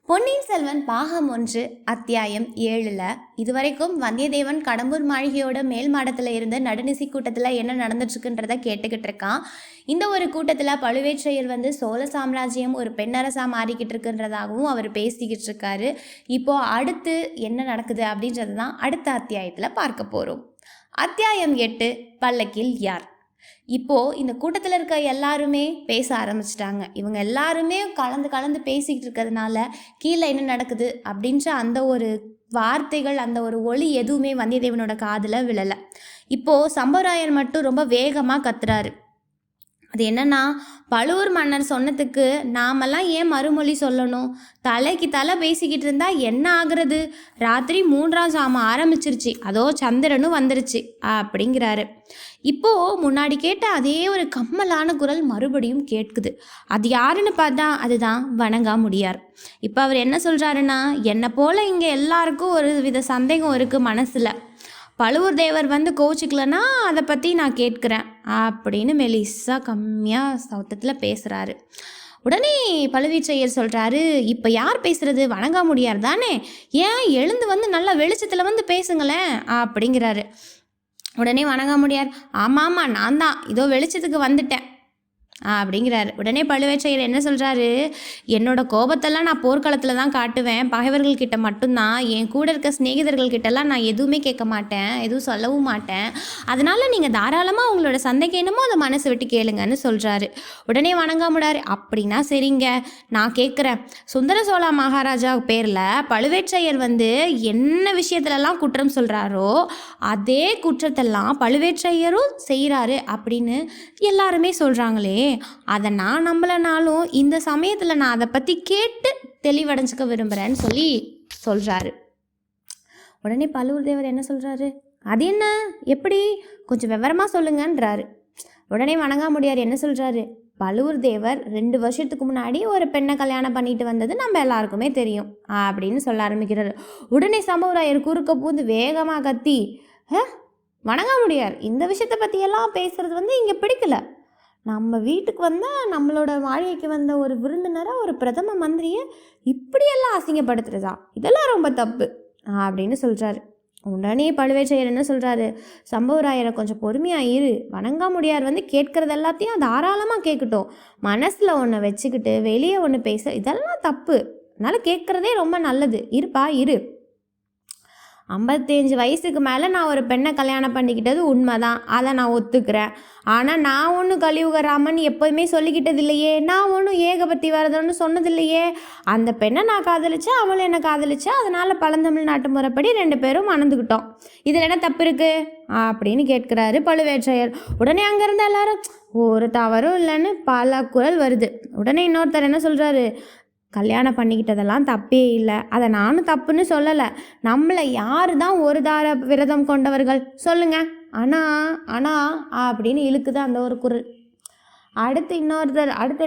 பொன்னியின் செல்வன் பாகம் 1 அத்தியாயம் 7ல் இதுவரைக்கும் வந்தியத்தேவன் கடம்பூர் மாளிகையோட மேல் மாடத்தில் இருந்த நடுநிசி கூட்டத்தில் என்ன நடந்துட்டுருக்குன்றதை கேட்டுக்கிட்டு இருக்கான். இந்த ஒரு கூட்டத்தில் பழுவேற்றையர் சோழ சாம்ராஜ்யம் ஒரு பெண்ணரசாக மாறிக்கிட்டு இருக்குன்றதாகவும் அவர் பேசிக்கிட்டு இருக்காரு. இப்போது அடுத்து என்ன நடக்குது அப்படின்றது தான் அடுத்த அத்தியாயத்தில் பார்க்க போகிறோம். அத்தியாயம் 8 பல்லக்கில் யார். இப்போது இந்த கூட்டத்தில் இருக்க எல்லாருமே பேச ஆரம்பிச்சிட்டாங்க. இவங்க எல்லாருமே கலந்து பேசிக்கிட்டு இருக்கிறதுனால கீழே என்ன நடக்குது அப்படின்ற அந்த ஒரு வார்த்தைகள், அந்த ஒரு ஒளி எதுவுமே வந்தியத்தேவனோட காதில் விழலை. இப்போது சம்புவராயர் மட்டும் ரொம்ப வேகமாக கத்துறாரு. அது என்னன்னா, பழுவூர் மன்னர் சொன்னதுக்கு நாமெல்லாம் ஏன் மறுமொழி சொல்லணும்? தலைக்கு தலை பேசிக்கிட்டு இருந்தா என்ன ஆகுறது? ராத்திரி 3ஆம் ஜாமம் ஆரம்பிச்சிருச்சு, அதோ சந்திரனும் வந்துருச்சு அப்படிங்கிறாரு. இப்போது முன்னாடி கேட்ட அதே ஒரு கம்மலான குரல் மறுபடியும் கேட்குது. அது யாருன்னு பார்த்தா அதுதான் வணங்காமுடியார். இப்போ அவர் என்ன சொல்கிறாருன்னா, என்னை போல் இங்கே எல்லாருக்கும் ஒரு வித சந்தேகம் இருக்குது மனசில். பழுவூர் தேவர் கோச்சிக்கலன்னா அதை பற்றி நான் கேட்குறேன் அப்படின்னு மெலிசா கம்மியாக சவுத்தத்தில் பேசுகிறாரு. உடனே பழுவேற்றையர் சொல்கிறாரு, இப்போ யார் பேசுகிறது? வணங்காமுடியார் தானே? ஏன் எழுந்து நல்லா வெளிச்சத்தில் பேசுங்களேன் அப்படிங்கிறாரு. உடனே வணங்காமுடியார், ஆமாம் நான் தான், இதோ வெளிச்சத்துக்கு வந்துட்டேன் அப்படிங்கிறாரு. உடனே பழுவேற்றையர் என்ன சொல்கிறாரு, என்னோட கோபத்தெல்லாம் நான் போர்க்களத்தில் தான் காட்டுவேன், பகைவர்கள்கிட்ட மட்டும்தான். என் கூட இருக்க சிநேகிதர்கள்கிட்டலாம் நான் எதுவுமே கேட்க மாட்டேன், எதுவும் சொல்லவும் மாட்டேன். அதனால் நீங்கள் தாராளமாக உங்களோட சந்தைக்கு என்னமோ அதை மனசு விட்டு கேளுங்கன்னு சொல்கிறாரு. உடனே வணங்காமுடியார், அப்படின்னா சரிங்க, நான் கேட்குறேன். சுந்தர சோழ மகாராஜா பேரில் பழுவேற்றையர் என்ன விஷயத்துலலாம் குற்றம் சொல்கிறாரோ அதே குற்றத்தெல்லாம் பழுவேற்றையரும் செய்கிறாரு அப்படின்னு எல்லாருமே சொல்கிறாங்களே, அதை நான் நம்பலனாலும் இந்த சமயத்தில் நான் அதை பற்றி கேட்டு தெளிவடைஞ்சிக்க விரும்புகிறேன்னு சொல்கிறாரு. உடனே பழுவூர் தேவர் என்ன சொல்கிறாரு, அது என்ன, எப்படி, கொஞ்சம் விவரமாக சொல்லுங்கன்றாரு. உடனே வணங்காமுடியார் என்ன சொல்கிறாரு, பழுவூர் தேவர் 2 வருஷத்துக்கு முன்னாடி ஒரு பெண்ணை கல்யாணம் பண்ணிட்டு வந்தது நம்ம எல்லாருக்குமே தெரியும் அப்படின்னு சொல்ல ஆரம்பிக்கிறாரு. உடனே சம்புவராயர் குறுக்க பூந்து வேகமாக கத்தி, வணங்காமுடியார், இந்த விஷயத்தை பற்றியெல்லாம் பேசுகிறது இங்கே பிடிக்கல. நம்ம வீட்டுக்கு நம்மளோட மாளிகைக்கு ஒரு விருந்தினரை, ஒரு பிரதம மந்திரியை இப்படியெல்லாம் அசிங்கப்படுத்துறதா, இதெல்லாம் ரொம்ப தப்பு அப்படின்னு சொல்கிறாரு. உடனே பழுவேற்றையர் என்ன சொல்கிறாரு, சம்புவராயரை கொஞ்சம் பொறுமையாக இரு, வணங்காமுடியார் கேட்குறது எல்லாத்தையும் தாராளமாக கேட்கட்டும், மனசில் ஒன்று வச்சுக்கிட்டு வெளியே ஒன்று பேச இதெல்லாம் தப்பு, அதனால் கேட்குறதே ரொம்ப நல்லது, இருப்பா இரு. 55 வயசுக்கு மேலே நான் ஒரு பெண்ணை கல்யாணம் பண்ணிக்கிட்டது உண்மைதான், அதை நான் ஒத்துக்கிறேன். ஆனால் நான் ஒன்றும் கலியுகராமன் எப்போதுமே சொல்லிக்கிட்டது இல்லையே, நான் ஒன்றும் ஏகபத்தி வரதன்னு சொன்னதில்லையே. அந்த பெண்ணை நான் காதலிச்சேன், அவளும் என்னை காதலிச்சா, அதனால் பழந்தமிழ் நாட்டு முறைப்படி 2 பேரும் மணந்துக்கிட்டோம், இதில் என்ன தப்பு இருக்குது அப்படின்னு கேட்குறாரு பழுவேற்றையர். உடனே அங்கேருந்து எல்லாரும் ஒரு தவறும் இல்லைன்னு பல குரல் வருது. உடனே இன்னொருத்தர் என்ன சொல்கிறாரு, கல்யாணம் பண்ணிக்கிட்டதெல்லாம் தப்பே இல்லை, அதை நானும் தப்புன்னு சொல்லலை, நம்மளை யார் தான் ஒரு தார விரதம் கொண்டவர்கள் சொல்லுங்க, ஆனால் அப்படின்னு இழுக்குது அந்த ஒரு குரல். அடுத்து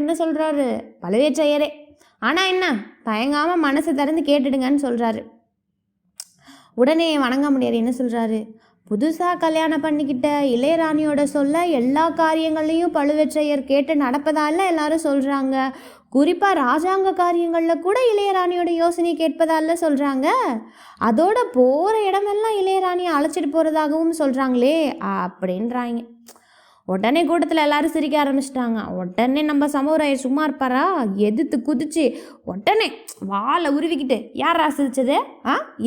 என்ன சொல்கிறாரு, பழுவேற்றையரே, ஆனால் என்ன, தயங்காமல் மனசு திறந்து கேட்டுடுங்கன்னு சொல்கிறாரு. உடனே வணங்காமுடியார் என்ன சொல்கிறாரு, புதுசாக கல்யாணம் பண்ணிக்கிட்ட இளையராணியோட சொல்ல எல்லா காரியங்களையும் பழுவேற்றையர் கேட்டு நடப்பதால எல்லாரும் சொல்கிறாங்க, குறிப்பாக ராஜாங்க காரியங்களில் கூட இளையராணியோட யோசனை கேட்பதால சொல்கிறாங்க, அதோட போகிற இடமெல்லாம் இளையராணியை அழைச்சிட்டு போகிறதாகவும் சொல்கிறாங்களே அப்படின்றாங்க. உடனே கூட்டத்தில் எல்லாரும் சிரிக்க ஆரம்பிச்சிட்டாங்க. உடனே நம்ம சம்புவராயர் சும்மா இருப்பாரா, எதிர்த்து குதிச்சு உடனே வாழை உருவிக்கிட்டு, யாரா சிரிச்சது,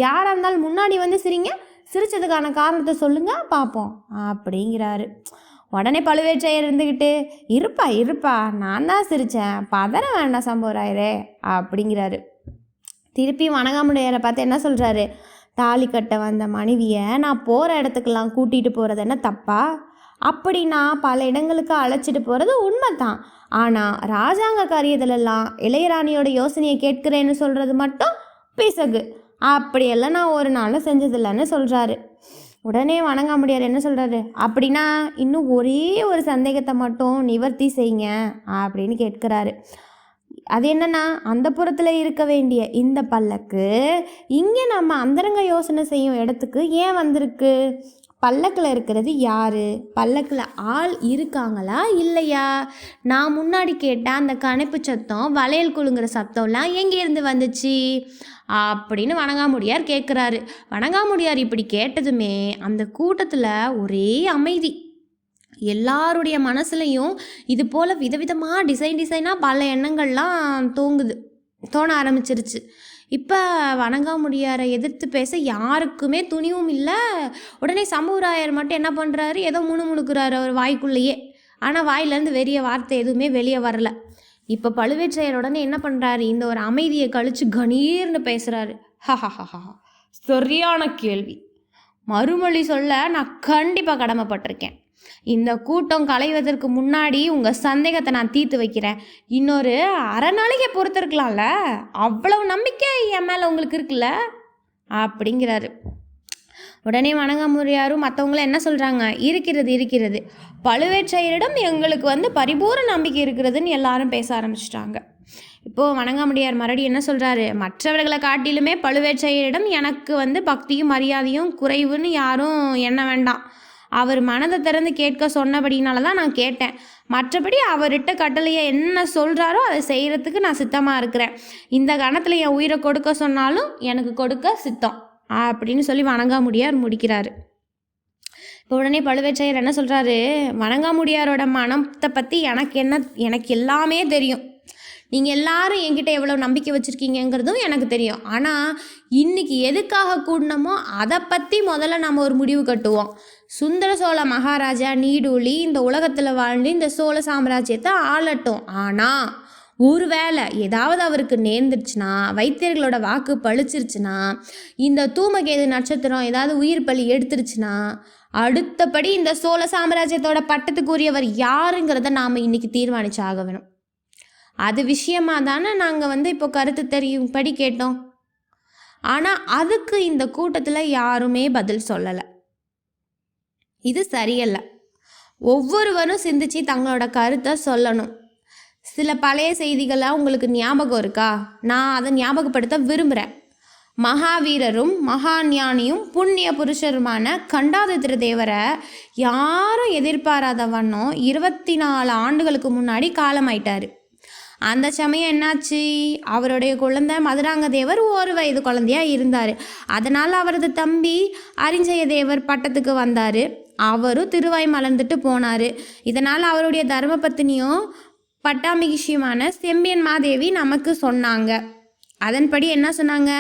யாராக இருந்தாலும் முன்னாடி சிரிங்க, சிரிச்சதுக்கான காரணத்தை சொல்லுங்க பார்ப்போம் அப்படிங்கிறாரு. உடனே பழுவேற்றையர் இருந்துக்கிட்டு, இருப்பா நான் தான் சிரித்தேன், பதற வேண்டாம் சம்புவராயரே அப்படிங்கிறாரு. திருப்பி வணங்காமுடியாரை பார்த்து என்ன சொல்கிறாரு, தாலி கட்ட வந்த மனைவியை நான் போகிற இடத்துக்கெல்லாம் கூட்டிகிட்டு போகிறது என்ன தப்பா? அப்படி நான் பல இடங்களுக்கு அழைச்சிட்டு போகிறது உண்மை தான், ஆனால் ராஜாங்க காரியத்திலெல்லாம் இளையராணியோட யோசனையை கேட்குறேன்னு சொல்கிறது மட்டும் பிசகு, அப்படியெல்லாம் நான் ஒரு நாளும் செஞ்சதில்லைன்னு சொல்கிறாரு. உடனே வணங்காமுடியார் என்ன சொல்கிறாரு, அப்படின்னா இன்னும் ஒரே ஒரு சந்தேகத்தை மட்டும் நிவர்த்தி செய்யுங்க அப்படின்னு கேட்குறாரு. அது என்னன்னா, அந்த புறத்தில் இருக்க வேண்டிய இந்த பல்லக்கு இங்கே நம்ம அந்தரங்க யோசனை செய்யும் இடத்துக்கு ஏன் வந்திருக்கு? பல்லக்கில் இருக்கிறது யார்? பல்லக்கில் ஆள் இருக்காங்களா இல்லையா? நான் முன்னாடி கேட்ட அந்த கணைப்பு சத்தம், வளையல் குலுங்குற சத்தம்லாம் எங்கேருந்து வந்துச்சு அப்படின்னு வணங்காமுடியார் கேட்குறாரு. வணங்காமுடியார் இப்படி கேட்டதுமே அந்த கூட்டத்தில் ஒரே அமைதி. எல்லாருடைய மனசுலையும் இது போல் விதவிதமாக டிசைனாக பல எண்ணங்கள்லாம் தோண ஆரம்பிச்சிருச்சு. இப்போ வணங்காமுடியாரை எதிர்த்து பேச யாருக்குமே துணிவும் இல்லை. உடனே சம்புவராயர் மட்டும் என்ன பண்ணுறாரு, ஏதோ முணுமுணுக்கிறாரு அவர் வாய்க்குள்ளேயே. ஆனால் வாயிலேருந்து வெறிய வார்த்தை எதுவுமே வெளியே வரல. இப்போ பழுவேற்றையர் உடனே என்ன பண்ணுறாரு, இந்த ஒரு அமைதியை கழித்து கணீர்னு பேசுகிறாரு. ஹஹஹஹா, சரியான கேள்வி. மறுமொழி சொல்ல நான் கண்டிப்பாக கடமைப்பட்டிருக்கேன். இந்த கூட்டம் களைவதற்கு முன்னாடி உங்கள் சந்தேகத்தை நான் தீர்த்து வைக்கிறேன். இன்னொரு அரை நாளைக்கே பொறுத்திருக்கலாம்ல, அவ்வளவு நம்பிக்கை என் மேலே உங்களுக்கு இருக்குல்ல அப்படிங்கிறாரு. உடனே வணங்காமுடியாரும் மற்றவங்களும் என்ன சொல்கிறாங்க, இருக்கிறது பழுவேற்றையரிடம் எங்களுக்கு பரிபூர்ண நம்பிக்கை இருக்கிறதுன்னு எல்லாரும் பேச ஆரம்பிச்சிட்டாங்க. இப்போது வணங்காமுடியார் மறுபடியும் என்ன சொல்கிறாரு, மற்றவர்களை காட்டிலுமே பழுவேற்றையரிடம் எனக்கு பக்தியும் மரியாதையும் குறைவுன்னு யாரும் எண்ண வேண்டாம். அவர் மனதை திறந்து கேட்க சொன்னபடினால தான் நான் கேட்டேன். மற்றபடி அவர்கிட்ட கட்டளையை என்ன சொல்கிறாரோ அதை செய்கிறதுக்கு நான் சித்தமாக இருக்கிறேன். இந்த கணத்தில் என் உயிரை கொடுக்க சொன்னாலும் எனக்கு கொடுக்க சித்தம் அப்படின்னு சொல்லி வணங்காமுடியார் முடிக்கிறாரு. இப்போ உடனே பழுவேற்றையர் என்ன சொல்கிறாரு, வணங்காமுடியாரோட மனத்தை பற்றி எனக்கு எல்லாமே தெரியும். நீங்கள் எல்லாரும் என்கிட்ட எவ்வளோ நம்பிக்கை வச்சுருக்கீங்கிறதும் எனக்கு தெரியும். ஆனால் இன்றைக்கி எதுக்காக கூடணுமோ அதை பற்றி முதல்ல நம்ம ஒரு முடிவு கட்டுவோம். சுந்தர சோழ மகாராஜா நீடூழி இந்த உலகத்தில் வாழ்ந்து இந்த சோழ சாம்ராஜ்யத்தை ஆளட்டும். ஆனால் ஒருவேளை ஏதாவது அவருக்கு நேர்ந்துருச்சுன்னா, வைத்தியர்களோட வாக்கு பழிச்சிருச்சுன்னா, இந்த தூமகேது நட்சத்திரம் ஏதாவது உயிர் பலி எடுத்துருச்சுன்னா, அடுத்தபடி இந்த சோழ சாம்ராஜ்யத்தோட பட்டத்துக்குரியவர் யாருங்கிறத நாம் இன்றைக்கி தீர்மானிச்சு ஆக வேணும். அது விஷயமாக தானே நாங்கள் இப்போ கருத்து தெரியும்படி கேட்டோம். ஆனால் அதுக்கு இந்த கூட்டத்தில் யாருமே பதில் சொல்லலை. இது சரியல்ல. ஒவ்வொருவரும் சிந்திச்சு தங்களோட கருத்தை சொல்லணும். சில பழைய செய்திகளாக உங்களுக்கு ஞாபகம் இருக்கா? நான் அதை ஞாபகப்படுத்த விரும்புகிறேன். மகாவீரரும் மகாஞானியும் புண்ணிய புருஷருமான கண்டாதித்ர தேவரை யாரும் எதிர்பாராத வண்ணம் 24 ஆண்டுகளுக்கு முன்னாடி காலமாயிட்டார். அந்த சமயம் என்னாச்சு, அவருடைய குழந்தை மதுராங்க தேவர் 1 வயது குழந்தையாக இருந்தார். அதனால் அவரது தம்பி அரிஞ்சய தேவர் பட்டத்துக்கு வந்தார். அவரும் திருவாய் மலர்ந்துட்டு போனார். இதனால் அவருடைய தர்மபத்தினியும் பட்டாமிகிஷியுமான செம்பியன் மாதேவி நமக்கு சொன்னாங்க. அதன்படி என்ன சொன்னாங்க,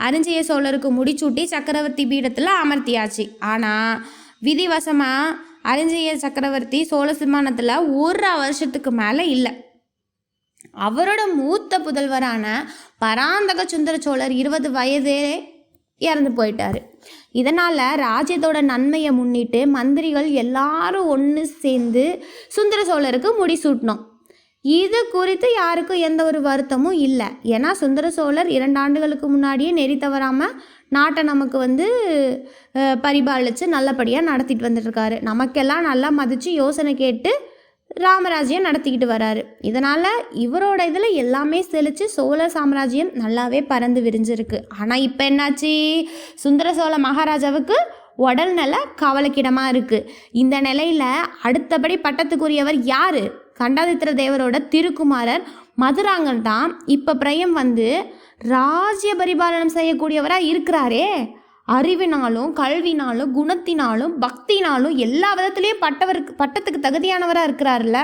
அரிஞ்சய சோழருக்கு முடிச்சூட்டி சக்கரவர்த்தி பீடத்தில் அமர்த்தியாச்சு. ஆனால் விதிவசமாக அரிஞ்சய சக்கரவர்த்தி சோழ சிம்மானத்தில் 1 வருஷத்துக்கு மேலே இல்லை. அவரோட மூத்த புதல்வரான பராந்தக சுந்தர சோழர் 20 வயதே இறந்து போயிட்டார். இதனால் ராஜ்யத்தோட நன்மையை முன்னிட்டு மந்திரிகள் எல்லாரும் ஒன்று சேர்ந்து சுந்தர சோழருக்கு முடிசூட்டினோம். இது குறித்து யாருக்கும் எந்த ஒரு வருத்தமும் இல்லை. ஏன்னா சுந்தர சோழர் 2 ஆண்டுகளுக்கு முன்னாடியே நெறி தவறாமல் நாட்டை நமக்கு பரிபாலித்து நல்லபடியாக நடத்திட்டு வந்துட்டுருக்காரு. நமக்கெல்லாம் நல்லா மதித்து யோசனை கேட்டு ராமராஜ்யம் நடத்திக்கிட்டு வராரு. இதனால் இவரோட இதில் எல்லாமே செழித்து சோழ சாம்ராஜ்யம் நல்லாவே பறந்து விரிஞ்சிருக்கு. ஆனால் இப்போ என்னாச்சு, சுந்தர சோழ மகாராஜாவுக்கு உடல்நல கவலைக்கிடமாக இருக்குது. இந்த நிலையில் அடுத்தபடி பட்டத்துக்குரியவர் யார்? கண்டாதித்ர தேவரோட திருக்குமாரர் மதுராங்கன் தான் இப்போ பிரயம் ராஜ்ய பரிபாலனம் செய்யக்கூடியவராக இருக்கிறாரே. அறிவினாலும் கல்வினாலும் குணத்தினாலும் பக்தினாலும் எல்லா விதத்துலேயும் பட்டத்துக்கு தகுதியானவராக இருக்கிறார்ல.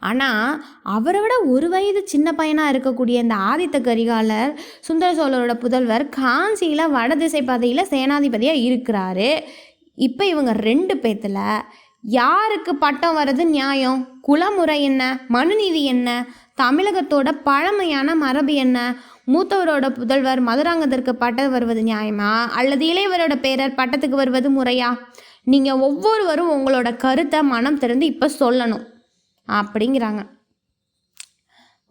ஆனால் அவரை விட 1 வயது சின்ன பையனாக இருக்கக்கூடிய இந்த ஆதித்த கரிகாலர் சுந்தர சோழரோட புதல்வர் காஞ்சியில் வடதிசை பதையில் சேனாதிபதியாக இருக்கிறாரு. இப்போ இவங்க 2 பேத்துல யாருக்கு பட்டம் வர்றது நியாயம்? குலமுறை என்ன? மனுநீதி என்ன? தமிழகத்தோட பழமையான மரபு என்ன? மூத்தவரோட புதல்வர் மதுராங்கத்திற்கு பட்டம் வருவது நியாயமா, அல்லது இளையவரோட பேரர் பட்டத்துக்கு வருவது முறையா? நீங்கள் ஒவ்வொருவரும் உங்களோட கருத்தை மனம் திறந்து இப்போ சொல்லணும் அப்படிங்கிறாங்க.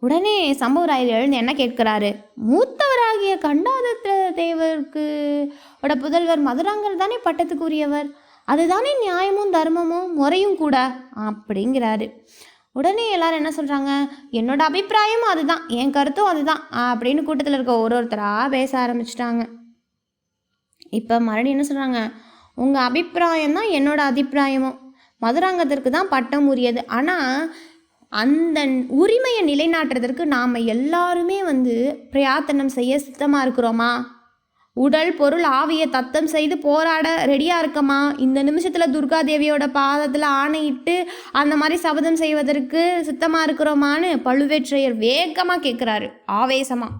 உடனே சம்புவராயர் எழுந்து என்ன கேட்கிறாரு, மூத்தவராகிய கண்டாதித்ர தேவருக்கு புதல்வர் மதுராங்கர் தானே பட்டத்துக்குரியவர், அதுதானே நியாயமும் தர்மமும் முறையும் கூட அப்படிங்கிறாரு. உடனே எல்லாரும் என்ன சொல்கிறாங்க, என்னோட அபிப்பிராயமும் அதுதான், என் கருத்தும் அதுதான் அப்படின்னு கூட்டத்தில் இருக்க ஒருத்தராக பேச ஆரம்பிச்சிட்டாங்க. இப்போ மறுபடியும் என்ன சொல்கிறாங்க, உங்கள் அபிப்பிராயம் தான் என்னோட அபிப்பிராயமும், மதுராங்கத்திற்கு தான் பட்டம் உரியது. ஆனால் அந்த உரிமையை நிலைநாட்டுறதற்கு நாம் எல்லாருமே பிரயாத்தனம் செய்ய சித்தமாக இருக்கிறோமா? உடல் பொருள் ஆவியை தத்தம் செய்து போராட ரெடியாக இருக்கமா? இந்த நிமிஷத்தில் துர்காதேவியோட பாதத்தில் ஆணையிட்டு அந்த மாதிரி சபதம் செய்வதற்கு சித்தமாக இருக்கிறோமான்னு பழுவேற்றையர் வேகமாக கேட்குறாரு, ஆவேசமாக.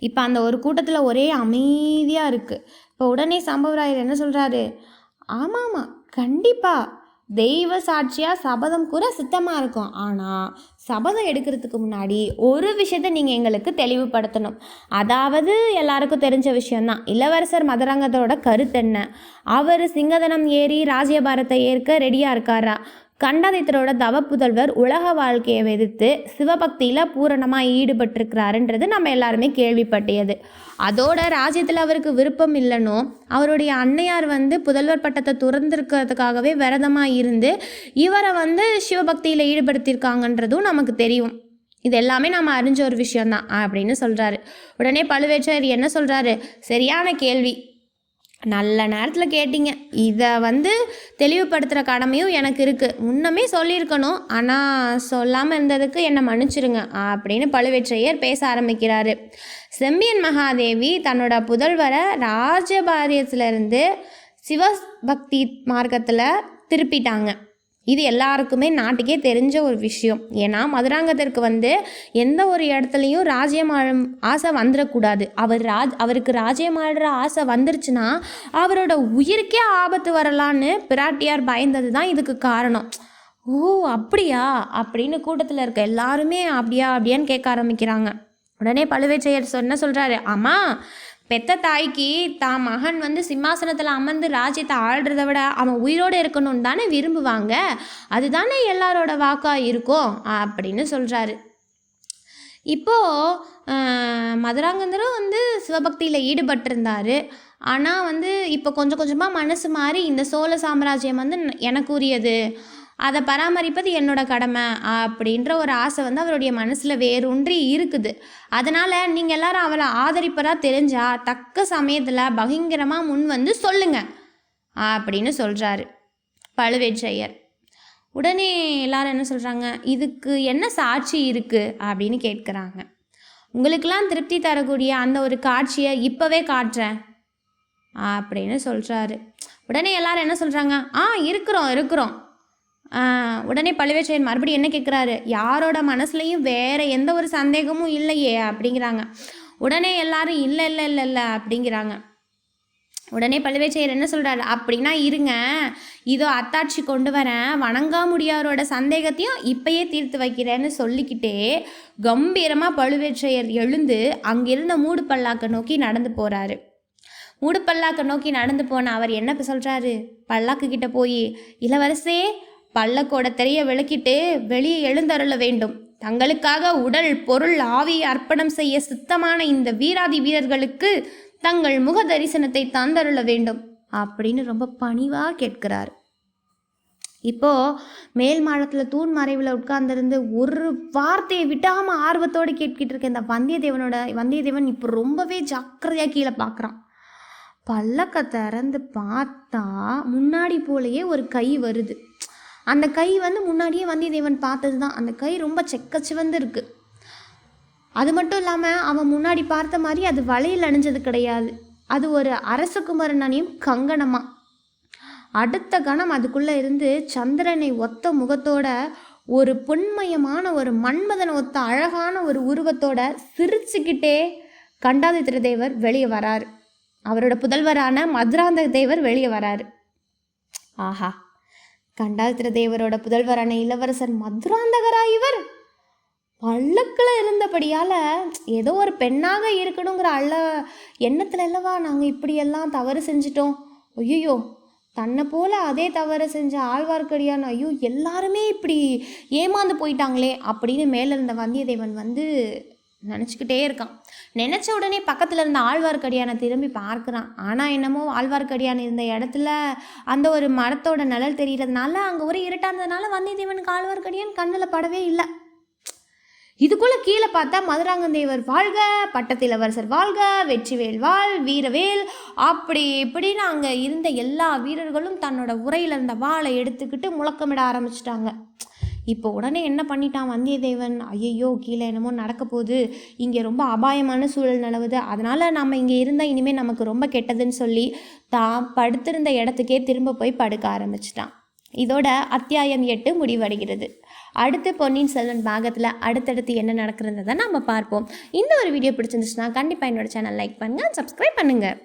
இப்போ அந்த ஒரு கூட்டத்தில் ஒரே அமைதியாக இருக்குது. இப்போ உடனே சம்பவராயர் என்ன சொல்கிறாரு, ஆமாம் கண்டிப்பாக தெய்வ சாட்சியாக சபதம் கூற சித்தமாக இருக்கும். ஆனால் சபதம் எடுக்கிறதுக்கு முன்னாடி ஒரு விஷயத்தை நீங்கள் எங்களுக்கு தெளிவுபடுத்தணும். அதாவது எல்லாருக்கும் தெரிஞ்ச விஷயந்தான், இளவரசர் மதுராங்கத்தோட கருத்து என்ன? அவர் சிங்கதனம் ஏறி ராஜ்யபாரத்தை ஏற்க ரெடியாக இருக்காரா? கண்டாதித்தரோட தவ புதல்வர் உலக வாழ்க்கையை எதிர்த்து சிவபக்தியில் பூரணமாக ஈடுபட்டிருக்கிறாருன்றது நம்ம எல்லாருமே கேள்விப்பட்டியது. அதோட ராஜ்யத்தில் அவருக்கு விருப்பம் இல்லைனோ அவருடைய அன்னையார் புதல்வர் பட்டத்தை துறந்திருக்கிறதுக்காகவே விரதமாக இருந்து இவரை சிவபக்தியில் ஈடுபடுத்தியிருக்காங்கன்றதும் நமக்கு தெரியும். இது எல்லாமே நம்ம அறிஞ்ச ஒரு விஷயந்தான் அப்படின்னு சொல்கிறாரு. உடனே பழுவேற்றையர் என்ன சொல்கிறாரு, சரியான கேள்வி, நல்ல நேரத்தில் கேட்டீங்க. இதை தெளிவுபடுத்துகிற கடமையும் எனக்கு இருக்குது. முன்னமே சொல்லியிருக்கணும், ஆனால் சொல்லாமல் இருந்ததுக்கு என்னை மன்னிச்சிருங்க அப்படின்னு பழுவேற்றையர் பேச ஆரம்பிக்கிறாரு. செம்பியன் மகாதேவி தன்னோட புதல்வரை ராஜபாரியத்திலிருந்து சிவபக்தி மார்க்கத்தில் திருப்பிட்டாங்க. இது எல்லாருக்குமே நாட்டுக்கே தெரிஞ்ச ஒரு விஷயம். ஏன்னா மதுராங்கத்திற்கு எந்த ஒரு இடத்துலையும் ராஜ்யம் ஆசை வந்துடக்கூடாது. அவருக்கு ராஜ்யம் ஆடுற ஆசை வந்துருச்சுன்னா அவரோட உயிருக்கே ஆபத்து வரலான்னு பிராட்டியார் பயந்தது தான் இதுக்கு காரணம். ஓ அப்படியா அப்படின்னு கூட்டத்தில் இருக்க எல்லாருமே அப்படியான்னு கேட்க ஆரம்பிக்கிறாங்க. உடனே பழுவேற்றையர் என்ன சொல்கிறாரு, ஆமாம், பெத்த தாய்க்கு தான் மகன் சிம்மாசனத்தில் அமர்ந்து ராஜ்யத்தை ஆள்றதை விட அவன் உயிரோடு இருக்கணும்னு தானே விரும்புவாங்க. அதுதானே எல்லாரோட வாக்காக இருக்கும் அப்படின்னு சொல்கிறாரு. இப்போது மதுராங்கந்தரும் சிவபக்தியில் ஈடுபட்டிருந்தார். ஆனால் இப்போ கொஞ்சம் கொஞ்சமாக மனசு மாறி இந்த சோழ சாம்ராஜ்யம் எனக்கு உரியது, அதை பராமரிப்பது என்னோட கடமை அப்படின்ற ஒரு ஆசை அவருடைய மனசில் வேரூன்றி இருக்குது. அதனால் நீங்கள் எல்லாரும் அவளை ஆதரிப்பதாக தெரிஞ்சால் தக்க சமயத்தில் பகிங்கரமாக முன் சொல்லுங்க அப்படின்னு சொல்கிறாரு பழுவேற்றையர். உடனே எல்லாரும் என்ன சொல்கிறாங்க, இதுக்கு என்ன சாட்சி இருக்குது அப்படின்னு கேட்குறாங்க. உங்களுக்கெல்லாம் திருப்தி தரக்கூடிய அந்த ஒரு காட்சியை இப்போவே காட்டுறேன் அப்படின்னு சொல்கிறாரு. உடனே எல்லாரும் என்ன சொல்கிறாங்க, இருக்கிறோம். உடனே பழுவேற்றையர் மறுபடியும் என்ன கேட்குறாரு, யாரோட மனசுலையும் வேற எந்த ஒரு சந்தேகமும் இல்லையே அப்படிங்கிறாங்க. உடனே எல்லாரும் இல்லை அப்படிங்கிறாங்க. உடனே பழுவேற்றையர் என்ன சொல்கிறாரு, அப்படின்னா இருங்க, இதோ அத்தாட்சி கொண்டு வரேன், வணங்காமுடியாரோட சந்தேகத்தையும் இப்பயே தீர்த்து வைக்கிறேன்னு சொல்லிக்கிட்டே கம்பீரமாக பழுவேற்றையர் எழுந்து அங்கிருந்த மூடு பல்லாக்கை நோக்கி நடந்து போகிறாரு. மூடு பல்லாக்கை நோக்கி நடந்து போன அவர் என்ன சொல்கிறாரு, பல்லாக்கு கிட்ட போய், இளவரசே, பல்லக்கோட திரையை விளக்கிட்டு வெளியே எழுந்தருள வேண்டும். தங்களுக்காக உடல் பொருள் ஆவியை அர்ப்பணம் செய்ய சித்தமான இந்த வீராதி வீரர்களுக்கு தங்கள் முக தரிசனத்தை தந்தருள வேண்டும் அப்படின்னு ரொம்ப பணிவாக கேட்கிறார். இப்போ மேல் மாடத்தில் தூண் மறைவில் உட்கார்ந்துருந்து ஒரு வார்த்தையை விட்டாமல் ஆர்வத்தோடு கேட்கிட்டு இருக்க இந்த வந்தியத்தேவன் இப்போ ரொம்பவே ஜாக்கிரதையாக கீழே பார்க்குறான். பல்லக்கை திறந்து பார்த்தா முன்னாடி போலேயே ஒரு கை வருது. அந்த கை முன்னாடியே வந்தியத்தேவன் பார்த்தது தான். அந்த கை ரொம்ப செக்கச்சிவந்து இருக்குது. அது மட்டும் இல்லாமல் அவன் முன்னாடி பார்த்த மாதிரி அது வளையல் அணிஞ்சது கிடையாது. அது ஒரு அரசகுமரன் அணியும் கங்கணமா. அடுத்த கணம் அதுக்குள்ளே இருந்து சந்திரனை ஒத்த முகத்தோட ஒரு பொன்மயமான ஒரு மன்மதன் ஒத்த அழகான ஒரு உருவத்தோட சிரிச்சுக்கிட்டே கண்டாதித்திர தேவர் வெளியே வராரு. அவரோட புதல்வரான மதுராந்தக தேவர் வெளியே வராரு. ஆஹா, கண்டாதித்திர தேவரோட புதல்வரான இளவரசர் மதுராந்தகரா இவர்? பல்லக்கில் இருந்தபடியால் ஏதோ ஒரு பெண்ணாக இருக்கணுங்கிற எண்ணத்தில் அல்லவா நாங்கள் இப்படியெல்லாம் தவறு செஞ்சிட்டோம். ஐயோ, தன்னை போல் அதே தவறு செஞ்ச ஆழ்வார்க்கடியான், ஐயோ எல்லாருமே இப்படி ஏமாந்து போயிட்டாங்களே அப்படின்னு மேலே இருந்த வந்தியத்தேவன் நினச்சிக்கிட்டே இருக்கான். நினச்ச உடனே பக்கத்தில் இருந்த ஆழ்வார்க்கடியானை திரும்பி பார்க்குறான். ஆனால் என்னமோ ஆழ்வார்க்கடியான் இருந்த இடத்துல அந்த ஒரு மரத்தோட நிழல் தெரிகிறதுனால அங்கே ஒரு இருட்டானதுனால வந்தியத்தேவனுக்கு ஆழ்வார்க்கடியான் கண்ணில் படவே இல்லை. இதுக்குள்ளே கீழே பார்த்தா மதுராந்தகத்தேவர் வாழ்க, பட்டத்திலவரசர் வாழ்க, வெற்றிவேல் வாழ், வீரவேல் அப்படி இப்படின்னு அங்கே இருந்த எல்லா வீரர்களும் தன்னோட உரையில் இருந்த வாளை எடுத்துக்கிட்டு முழக்கமிட ஆரம்பிச்சிட்டாங்க. இப்போ உடனே என்ன பண்ணிட்டான் வந்தியத்தேவன், ஐயையோ கீழே என்னமோ நடக்க போகுது, இங்கே ரொம்ப அபாயமான சூழல் நிலவுது, அதனால் நம்ம இங்கே இருந்தால் இனிமேல் நமக்கு ரொம்ப கெட்டதுன்னு சொல்லி தான் படுத்திருந்த இடத்துக்கே திரும்ப போய் படுக்க ஆரம்பிச்சிட்டான். இதோட அத்தியாயம் 8 முடிவடைகிறது. அடுத்து பொன்னியின் செல்வன் பாகத்தில் அடுத்தடுத்து என்ன நடக்கிறத நம்ம பார்ப்போம். இந்த ஒரு வீடியோ பிடிச்சிருந்துச்சுன்னா கண்டிப்பாக என்னோட சேனல் லைக் பண்ணுங்கள், சப்ஸ்கிரைப் பண்ணுங்கள்.